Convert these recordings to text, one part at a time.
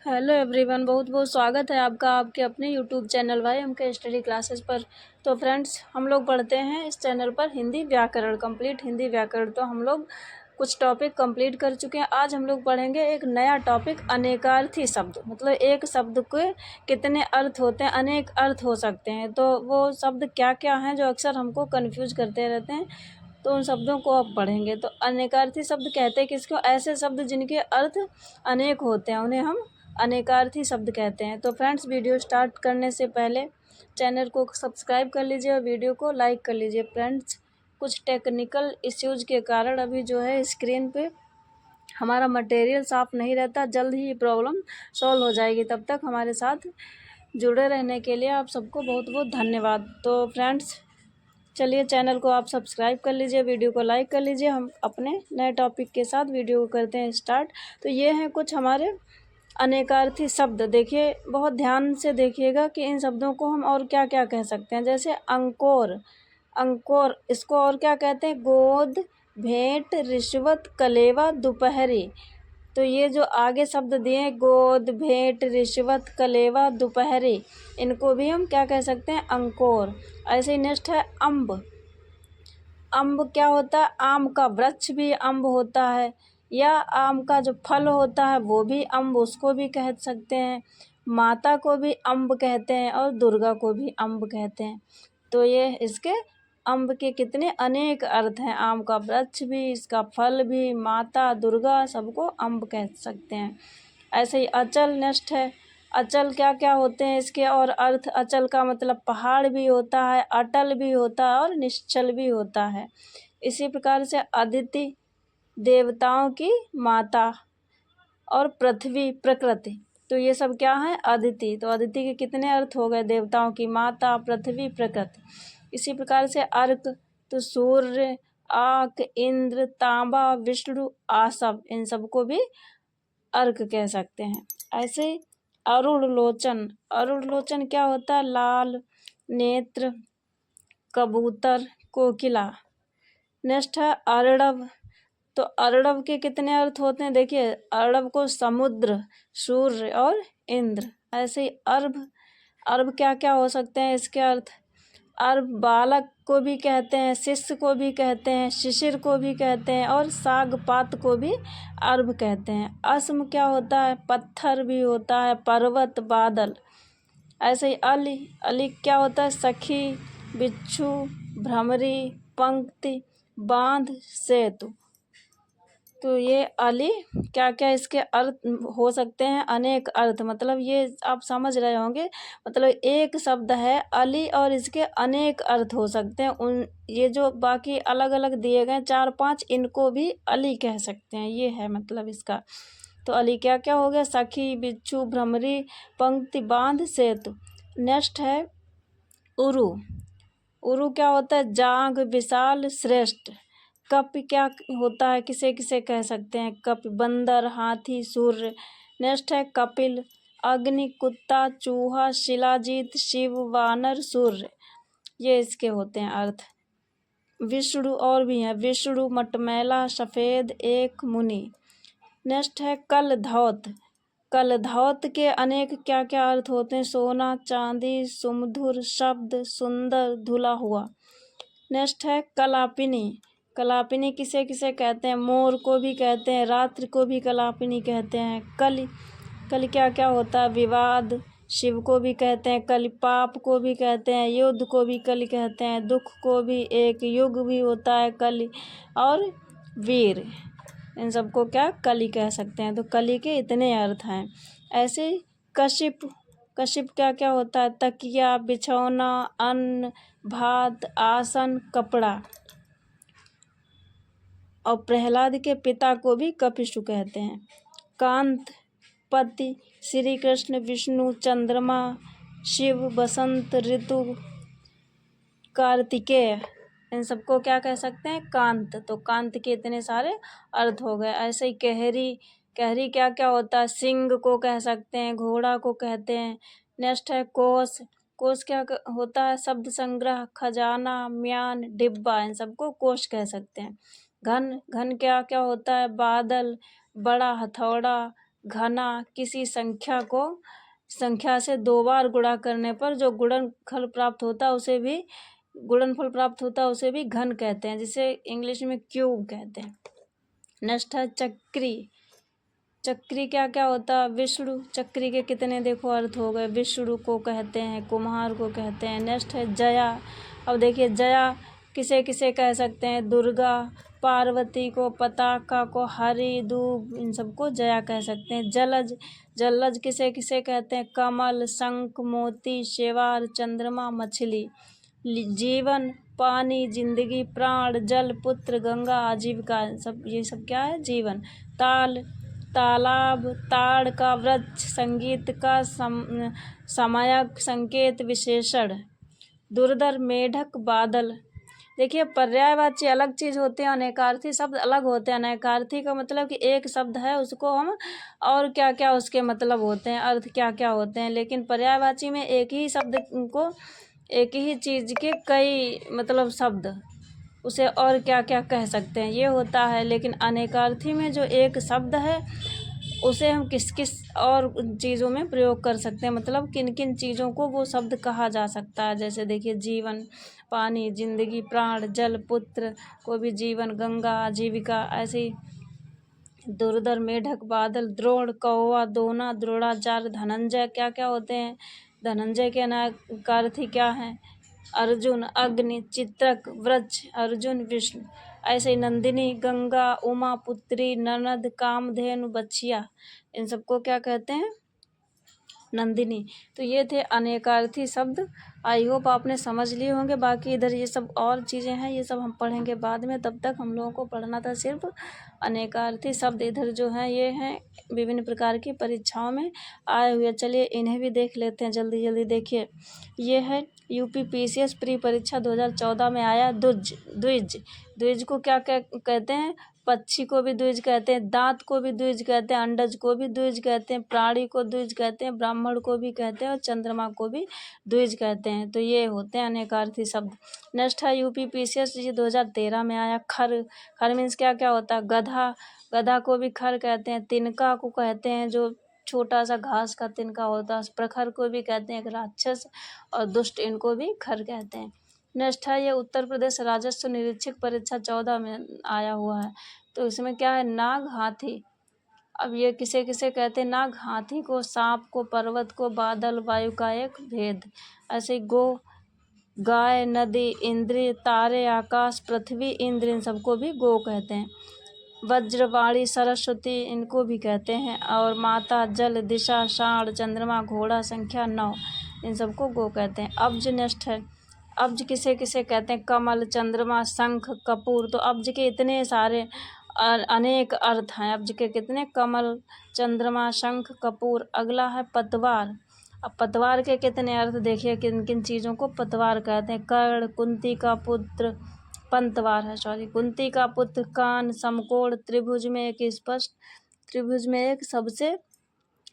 Hello everyone, बहुत बहुत स्वागत है आपका आपके अपने यूट्यूब चैनल वाई एम के स्टडी क्लासेस पर। तो फ्रेंड्स, हम लोग पढ़ते हैं इस चैनल पर हिंदी व्याकरण, कंप्लीट हिंदी व्याकरण। तो हम लोग कुछ टॉपिक कंप्लीट कर चुके हैं। आज हम लोग पढ़ेंगे एक नया टॉपिक, अनेकार्थी शब्द। मतलब एक शब्द के कितने अर्थ होते हैं, अनेक अर्थ हो सकते हैं। तो वो शब्द क्या क्या हैं जो अक्सर हमको कन्फ्यूज करते रहते हैं, तो उन शब्दों को अब पढ़ेंगे। तो अनेकार्थी शब्द कहते हैं किसको? ऐसे शब्द जिनके अर्थ अनेक होते हैं उन्हें हम अनेकार्थी शब्द कहते हैं। तो फ्रेंड्स, वीडियो स्टार्ट करने से पहले चैनल को सब्सक्राइब कर लीजिए और वीडियो को लाइक कर लीजिए। फ्रेंड्स, कुछ टेक्निकल इश्यूज के कारण अभी जो है स्क्रीन पे हमारा मटेरियल साफ़ नहीं रहता। जल्द ही ये प्रॉब्लम सॉल्व हो जाएगी। तब तक हमारे साथ जुड़े रहने के लिए आप सबको बहुत बहुत धन्यवाद। तो फ्रेंड्स, चलिए चैनल को आप सब्सक्राइब कर लीजिए, वीडियो को लाइक कर लीजिए। हम अपने नए टॉपिक के साथ वीडियो को करते हैं स्टार्ट। तो ये हैं कुछ हमारे अनेकार्थी शब्द। देखिए, बहुत ध्यान से देखिएगा कि इन शब्दों को हम और क्या क्या कह सकते हैं। जैसे अंकोर, अंकोर इसको और क्या कहते हैं? गोद, भेंट, रिश्वत, कलेवा, दोपहरी। तो ये जो आगे शब्द दिए हैं, गोद, भेंट, रिश्वत, कलेवा, दोपहरी, इनको भी हम क्या कह सकते हैं? अंकोर। ऐसे ही नेक्स्ट है अम्ब। अम्ब क्या होता है? आम का वृक्ष भी अम्ब होता है, या आम का जो फल होता है वो भी अम्ब, उसको भी कह सकते हैं। माता को भी अम्ब कहते हैं और दुर्गा को भी अम्ब कहते हैं। तो ये इसके अम्ब के कितने अनेक अर्थ हैं। आम का वृक्ष भी, इसका फल भी, माता, दुर्गा, सबको अम्ब कह सकते हैं। ऐसे ही अचल नेक्स्ट है। अचल क्या क्या होते हैं इसके और अर्थ? अचल का मतलब पहाड़ भी होता है, अटल भी होता है और निश्चल भी होता है। इसी प्रकार से अदिति, देवताओं की माता, और पृथ्वी, प्रकृति। तो ये सब क्या है? अदिति। तो अदिति के कितने अर्थ हो गए? देवताओं की माता, पृथ्वी, प्रकृति। इसी प्रकार से अर्क, तो सूर्य, आक, इंद्र, तांबा, विष्णु, आसव, इन सबको भी अर्क कह सकते हैं। ऐसे अरुण लोचन, अरुण लोचन क्या होता है? लाल नेत्र, कबूतर, कोकिला। नेक्स्ट है अर्णव। तो अर्णव के कितने अर्थ होते हैं? देखिए, अर्णव को समुद्र, सूर्य और इंद्र। ऐसे ही अर्भ, अर्भ क्या क्या हो सकते हैं इसके अर्थ? अर्भ बालक को भी कहते हैं, शिष्य को भी कहते हैं, शिशिर को भी कहते हैं और सागपात को भी अर्भ कहते हैं। अस्म क्या होता है? पत्थर भी होता है, पर्वत, बादल। ऐसे ही अली, अली क्या होता है? सखी, बिच्छू, भ्रमरी, पंक्ति, बांध, सेतु। तो ये अली क्या क्या इसके अर्थ हो सकते हैं? अनेक अर्थ। मतलब ये आप समझ रहे होंगे, मतलब एक शब्द है अली और इसके अनेक अर्थ हो सकते हैं। उन ये जो बाकी अलग अलग दिए गए 4-5, इनको भी अली कह सकते हैं। ये है मतलब इसका। तो अली क्या क्या हो गया? सखी, बिच्छू, भ्रमरी, पंक्ति, बांध, सेतु। नेक्स्ट है उरु। उरु क्या होता है? जांघ, विशाल, श्रेष्ठ। कप क्या होता है? किसे किसे कह सकते हैं? कप, बंदर, हाथी, सूर्य। नेक्स्ट है कपिल, अग्नि, कुत्ता, चूहा, शिलाजीत, शिव, वानर, सूर्य। ये इसके होते हैं अर्थ। विष्णु और भी हैं, विष्णु, मटमैला, सफ़ेद, एक, मुनि। नेक्स्ट है कलधौत। कलधौत के अनेक क्या क्या अर्थ होते हैं? सोना, चांदी, सुमधुर, शब्द, सुंदर, धुला हुआ। नेक्स्ट है कलापिनी। कलापिनी किसे किसे कहते हैं? मोर को भी कहते हैं, रात्रि को भी कलापिनी कहते हैं। कलि, कलि क्या क्या होता है? विवाद, शिव को भी कहते हैं कलि, पाप को भी कहते हैं, युद्ध को भी कलि कहते हैं, दुख को भी, एक युग भी होता है कलि, और वीर, इन सबको क्या? कलि कह सकते हैं। तो कलि के इतने अर्थ हैं। ऐसे कशिप, कशिप क्या क्या होता है? तकिया, बिछौना, अन्न, भात, आसन, कपड़ा। और प्रहलाद के पिता को भी कपिशु कहते हैं। कांत, पति, श्री कृष्ण, विष्णु, चंद्रमा, शिव, बसंत ऋतु, कार्तिकेय, इन सबको क्या कह सकते हैं? कांत। तो कांत के इतने सारे अर्थ हो गए। ऐसे ही कहरी, कहरी क्या क्या होता है? सिंह को कह सकते हैं, घोड़ा को कहते हैं। नेक्स्ट है कोश, कोश क्या होता है? शब्द संग्रह, खजाना, म्यान, डिब्बा, इन सबको कोश कह सकते हैं। घन, घन क्या क्या होता है? बादल, बड़ा हथौड़ा, घना, किसी संख्या से 2 बार गुणा करने पर जो गुणनफल प्राप्त होता है उसे भी घन कहते हैं, जिसे इंग्लिश में क्यूब कहते हैं। नेक्स्ट है चक्री। चक्री क्या क्या होता है? विष्णु। चक्री के कितने देखो अर्थ हो गए। विष्णु को कहते हैं, कुम्हार को कहते हैं। नेक्स्ट है जया। अब देखिए जया किसे किसे कह सकते हैं? दुर्गा, पार्वती को, पताका को, हरि, दूब, इन सबको जया कह सकते हैं। जलज। जलज किसे किसे कहते हैं? कमल, शंख, मोती, शेवार, चंद्रमा, मछली। जीवन, पानी, जिंदगी, प्राण, जल, पुत्र, गंगा, आजीविका, ये सब क्या है? जीवन। ताल, तालाब, ताड़ का वृक्ष, संगीत का समायक, संकेत, विशेषण। दुर्धर, मेढक, बादल। देखिए पर्यायवाची अलग चीज़ होते हैं, अनेकार्थी शब्द अलग होते हैं। अनेकार्थी का मतलब कि एक शब्द है उसको हम और क्या क्या उसके मतलब होते हैं, अर्थ क्या क्या होते हैं। लेकिन पर्यायवाची में एक ही शब्द को, एक ही चीज़ के कई मतलब शब्द, उसे और क्या क्या कह सकते हैं, ये होता है। लेकिन अनेकार्थी में जो एक शब्द है उसे हम किस किस और चीज़ों में प्रयोग कर सकते हैं, मतलब किन किन चीज़ों को वो शब्द कहा जा सकता है। जैसे देखिए जीवन, पानी, जिंदगी, प्राण, जल, पुत्र को भी जीवन, गंगा, आजीविका, ऐसे ही। दुर्धर, मेढक, बादल, द्रोण, कौवा, दोना, द्रोणाचार्य, धनंजय क्या क्या होते हैं? धनंजय के अनेकार्थी क्या हैं? अर्जुन, अग्नि, चित्रक, वृक्ष, अर्जुन, विष्णु। ऐसे ही नंदिनी, गंगा, उमा, पुत्री, ननद, कामधेनु, बछिया, इन सबको क्या कहते हैं? नंदिनी। तो ये थे अनेकार्थी शब्द। आई होप आपने समझ लिए होंगे। बाकी इधर ये सब और चीज़ें हैं, ये सब हम पढ़ेंगे बाद में। तब तक हम लोगों को पढ़ना था सिर्फ अनेकार्थी शब्द। इधर जो हैं ये हैं विभिन्न प्रकार की परीक्षाओं में आए हुए। चलिए इन्हें भी देख लेते हैं जल्दी जल्दी। देखिए ये है यूपी पीसीएस प्री परीक्षा 2014 में आया द्विज। द्विज, द्विज को क्या कहते हैं? पक्षी को भी द्विज कहते हैं, दांत को भी द्विज कहते हैं, अंडज को भी द्विज कहते हैं, प्राणी को द्विज कहते हैं, ब्राह्मण को भी कहते हैं और चंद्रमा को भी द्विज कहते हैं। तो ये होते हैं अनेकार्थी शब्द। नेक्स्ट है यूपी पीसीएस ये 2013 में आया खर। खर मीन्स क्या क्या होता है? गधा। गधा को भी खर कहते हैं। तिनका को कहते हैं जो छोटा सा घास का तिनका होता है। प्रखर को भी कहते हैं एक राक्षस, और दुष्ट, इनको भी खर कहते हैं। नेक्स्ट है ये उत्तर प्रदेश राजस्व निरीक्षक परीक्षा 14 में आया हुआ है। तो इसमें क्या है? नाग, हाथी। अब ये किसे किसे कहते हैं? नाग, हाथी को, सांप को, पर्वत को, बादल, वायु का एक भेद। ऐसे गो, गाय, नदी, इंद्र, तारे, आकाश, पृथ्वी, इंद्र, इन सबको भी गो कहते हैं। वज्रवाणी, सरस्वती, इनको भी कहते हैं। और माता, जल, दिशा, साढ़, चंद्रमा, घोड़ा, संख्या 9, इन सबको गो कहते हैं। अब्ज नेक्स्ट है। अब्ज किसे किसे कहते हैं? कमल, चंद्रमा, शंख, कपूर। तो अब्ज के इतने सारे अनेक अर्थ हैं। अब्ज के कितने? कमल, चंद्रमा, शंख, कपूर। अगला है पतवार। अब पतवार के कितने अर्थ देखिए, किन किन चीज़ों को पतवार कहते हैं? कर्ण, कुंती का पुत्र, पंतवार है सॉरी, कुंती का पुत्र, कान, समकोण, त्रिभुज में एक स्पष्ट, त्रिभुज में एक सबसे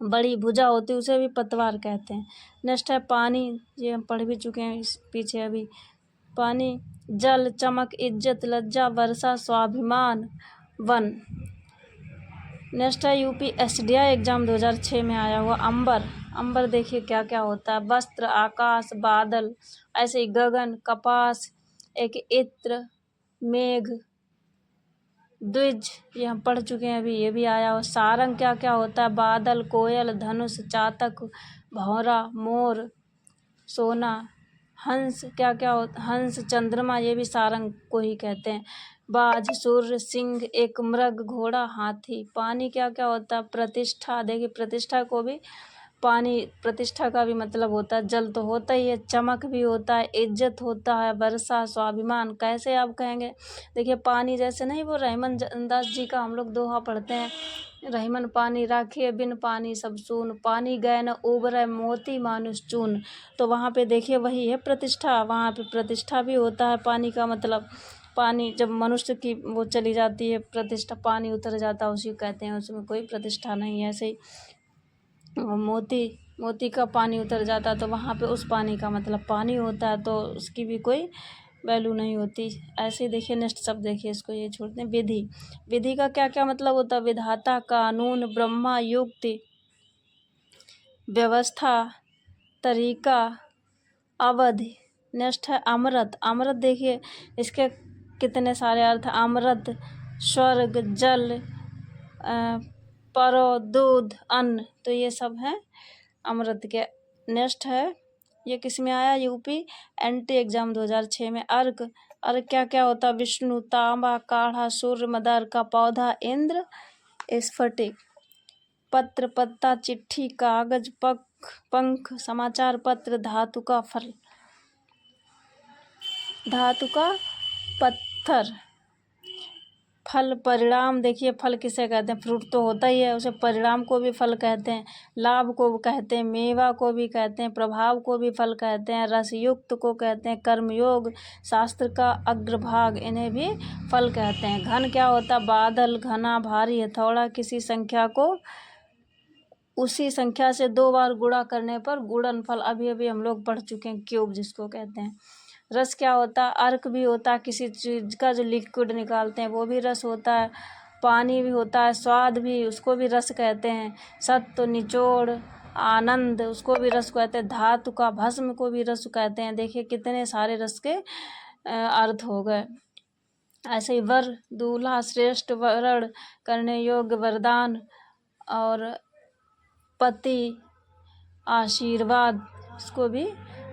बड़ी भुजा होती है, उसे भी पतवार कहते हैं। नेक्स्ट है पानी, ये हम पढ़ भी चुके हैं इस पीछे अभी। पानी, जल, चमक, इज्जत, लज्जा, वर्षा, स्वाभिमान, वन। नेक्स्ट है यूपी एसडीआई एग्जाम 2006 में आया हुआ अंबर। अंबर देखिए क्या क्या होता है? वस्त्र, आकाश, बादल, ऐसे ही गगन, कपास, एक इत्र, मेघ, द्विज, ये हम पढ़ चुके हैं अभी, ये भी आया। और सारंग क्या क्या होता है? बादल, कोयल, धनुष, चातक, भौरा, मोर, सोना। हंस क्या क्या होता? हंस, चंद्रमा, ये भी सारंग को ही कहते हैं। बाज, सूर्य, सिंह, एक मृग, घोड़ा, हाथी। पानी क्या क्या होता है? प्रतिष्ठा, देखिए प्रतिष्ठा को भी पानी, प्रतिष्ठा का भी मतलब होता है, जल तो होता ही है, चमक भी होता है, इज्जत होता है, वर्षा, स्वाभिमान। कैसे आप कहेंगे? देखिए पानी जैसे नहीं, वो रहमान दास जी का हम लोग दोहा पढ़ते हैं, रहीमन पानी राखिए बिन पानी सब सून, पानी गए न उबरै मोती मानुष चून। तो वहाँ पे देखिए वही है प्रतिष्ठा, वहाँ पे प्रतिष्ठा भी होता है पानी का मतलब। पानी जब मनुष्य की वो चली जाती है प्रतिष्ठा, पानी उतर जाता है, उसी कहते हैं, उसमें कोई प्रतिष्ठा नहीं है। ऐसे ही मोती का पानी उतर जाता है तो वहाँ पे उस पानी का मतलब पानी होता है, तो उसकी भी कोई वैल्यू नहीं होती। ऐसे ही देखिए नेक्स्ट शब्द देखिए, इसको ये छोड़ते हैं। विधि, विधि का क्या क्या मतलब होता है? विधाता, कानून, ब्रह्मा, युक्ति, व्यवस्था, तरीका, अवधि। नेक्स्ट है अमृत, अमृत देखिए इसके कितने सारे अर्थ। अमृत स्वर्ग, जल, परो, दूध, अन्न, तो ये सब हैं अमृत के। नेक्स्ट है, ये किस में आया? यूपी एंटी एग्जाम 2006 में। अर्क, अर्क क्या क्या होता? विष्णु, तांबा, काढ़ा, सूर्य, मदार का पौधा, इंद्र, स्फटिक। पत्र, पत्ता, चिट्ठी, कागज, पंख, समाचार पत्र, धातु का फल, धातु का पत्थर। फल, परिणाम, देखिए फल किसे कहते हैं? फ्रूट तो होता ही है, उसे परिणाम को भी फल कहते हैं। लाभ को कहते हैं, मेवा को भी कहते हैं, प्रभाव को भी फल कहते हैं, रसयुक्त को कहते हैं, कर्मयोग, शास्त्र का अग्रभाग, इन्हें भी फल कहते हैं। घन क्या होता? बादल, घना, भारी, हथौड़ा, किसी संख्या को उसी संख्या से 2 बार गुणा करने पर गुणनफल, अभी अभी हम लोग पढ़ चुके हैं, क्यूब जिसको कहते हैं। रस क्या होता है? अर्क भी होता है, किसी चीज़ का जो लिक्विड निकालते हैं वो भी रस होता है। पानी भी होता है, स्वाद भी, उसको भी रस कहते हैं। सत्व, निचोड़, आनंद, उसको भी रस कहते हैं। धातु का भस्म को भी रस कहते हैं। देखिए कितने सारे रस के अर्थ हो गए। ऐसे ही वर, दूल्हा, श्रेष्ठ, वरण करने योग्य, वरदान, और पति, आशीर्वाद, इसको भी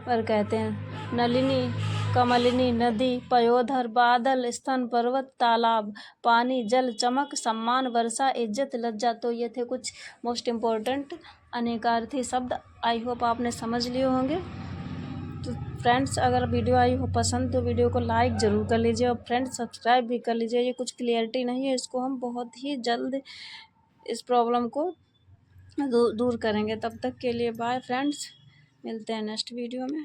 वर कहते हैं। नलिनी, कमलिनी, नदी, पयोधर, बादल, स्तन, पर्वत, तालाब, पानी, जल, चमक, सम्मान, वर्षा, इज्जत, लज्जा। तो ये थे कुछ मोस्ट इम्पोर्टेंट अनेकार्थी शब्द। आई होप आपने समझ लिए होंगे। तो फ्रेंड्स, अगर वीडियो आई हो पसंद तो वीडियो को लाइक ज़रूर कर लीजिए, और फ्रेंड्स सब्सक्राइब भी कर लीजिए। ये कुछ क्लियरिटी नहीं है, इसको हम बहुत ही जल्द इस प्रॉब्लम को दूर करेंगे। तब तक के लिए बाय फ्रेंड्स, मिलते हैं नेक्स्ट वीडियो में।